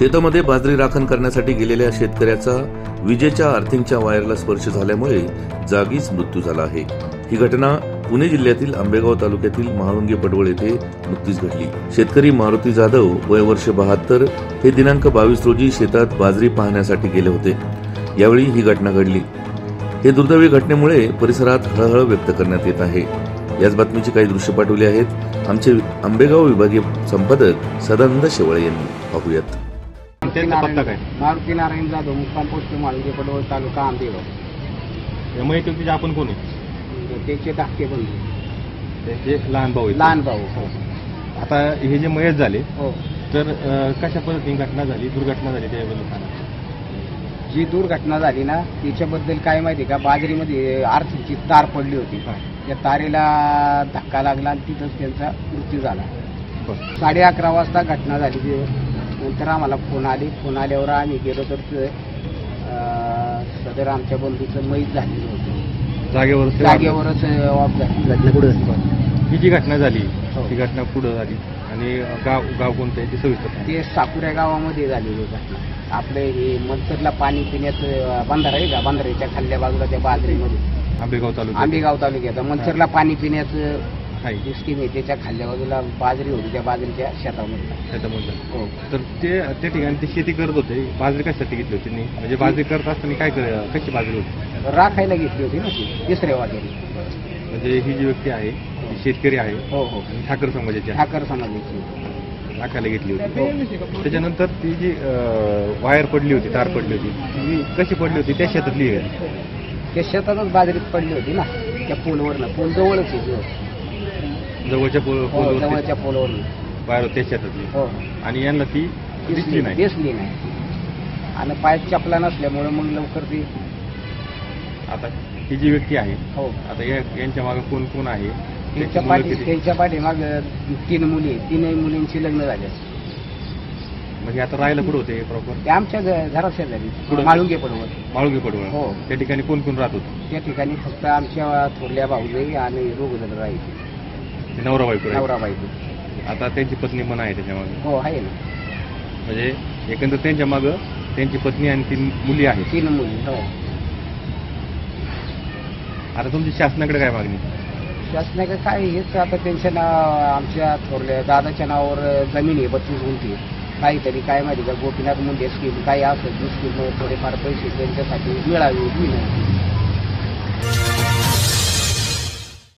शेतामध्ये बाजरी राखण करण्यासाठी गेलेल्या शेतकऱ्याचा विजेच्या अर्थिंगच्या वायरला स्पर्श झाल्यामुळे जागीच मृत्यू झाला आहे। ही घटना पुणे जिल्ह्यातील आंबेगाव तालुक्यातील महाळुंगे पडवळ येथे नुकतीच घडली। शेतकरी मारुती जाधव वय वर्ष 72 हे दिनांक 22 रोजी शेतात बाजरी पाहण्यासाठी गेले होते। यावेळी ही घटना घडली। हे दुर्दैवी घटनेमुळे परिसरात हळहळ व्यक्त करण्यात येत आहे। याच बातमीची काही दृश्य पाठवली आहेत आमचे आंबेगाव विभागीय संपादक सदानंद शेवळे यांनी। पाहूयात। मारुती नारायण जाधव, मुक्काम पोस्ट महाळुंगे पडवळ, तालुका आंबेगाव। यामुळे तुमचे आपण कोण आहे? त्याचे धाकटे बंधू, त्यांचे लहान भाऊ आहेत? लहान भाऊ। हो। आता हे जे मयत झाले हो, तर कशा पद्धतीने घटना झाली, दुर्घटना झाली त्याबद्दल सांगा। जी दुर्घटना झाली ना त्याच्याबद्दल काय माहिती का, बाजरीमध्ये आरसीची तार पडली होती। त्या तारेला धक्का लागला आणि तिथंच त्यांचा मृत्यू झाला। 11:30 वाजता घटना झाली। नंतर आम्हाला फोन आल्यावर आम्ही गेलो तर सदर आमच्या बंधूचं मयत झालेलं होतं। जागेवरच ऑफ झाली। ही जी घटना झाली हो, ती घटना पुढे झाली आणि गाव कोणतं आहे ते सविस्तर? ते साकुऱ्या गावामध्ये झालेली घटना। आपले हे मंचरला पाणी पिण्याचं बंधारा आहे का, बंधाऱ्याच्या खाल्ल्या बाजूला त्या बाजरीमध्ये आंबेगाव तालुक्यात मंचरला पाणी पिण्याचं स्कीम आहे, त्याच्या खाल्ल्या बाजूला बाजरी होती, त्या बाजरीच्या शेतामध्ये। हो, तर त्या ठिकाणी ते शेती करत होते। बाजरी कशासाठी घेतली होती? म्हणजे बाजरी करत असताना कशी बाजरी होती? राखायला घेतली होती ना ती, तिसऱ्या वाटेला। म्हणजे ही जी व्यक्ती आहे ती शेतकरी आहे? हो हो, ठाकर समाजाची? ठाकर समाजाची राखायला घेतली होती। त्याच्यानंतर ती जी वायर पडली होती, तार पडली होती, ती कशी पडली होती? त्या शेतातली आहे? त्या शेतातच बाजरीत पडली होती ना, त्या पोलवरनं। पोल जवळच आहे, जवळच्या जवळच्या पोलवर वायर त्या शेतातली। हो, आणि यांना ती दिसली नाही आणि पायात चपला नसल्यामुळे मग लवकर ती। आता ही जी व्यक्ती आहे, हो, आता यांच्या मागे कोण कोण आहे? त्यांच्या पाठीमाग 3 मुली आहेत। 3 मुलींची लग्न झाले। म्हणजे आता राहायला कुठं होते प्रॉपर? ते आमच्या घरात शेजारी माळुंगे पडवळ। हो, त्या ठिकाणी कोण कोण राहत होतं? त्या ठिकाणी फक्त आमच्या थोरल्या भाऊजाई आणि रोगजण राहायचे। नवरा बायको? आता त्यांची पत्नी पण आहे त्याच्या मागे? हो, आहे ना। म्हणजे एकंदर त्यांच्या मागं त्यांची पत्नी आणि 3 मुली आहेत? 3 मुली। हो। आता तुमची शासनाकडे काय मागणी? शासनाकडे काय, हेच आता त्यांच्या आमच्या थोरल्या दादाच्या नावावर जमीन आहे 32 गुंठे। काहीतरी काय माहिती का, गोपीनाथ मुंडे स्कीम काही असेल स्कीम, थोडेफार पैसे त्यांच्यासाठी मिळावे।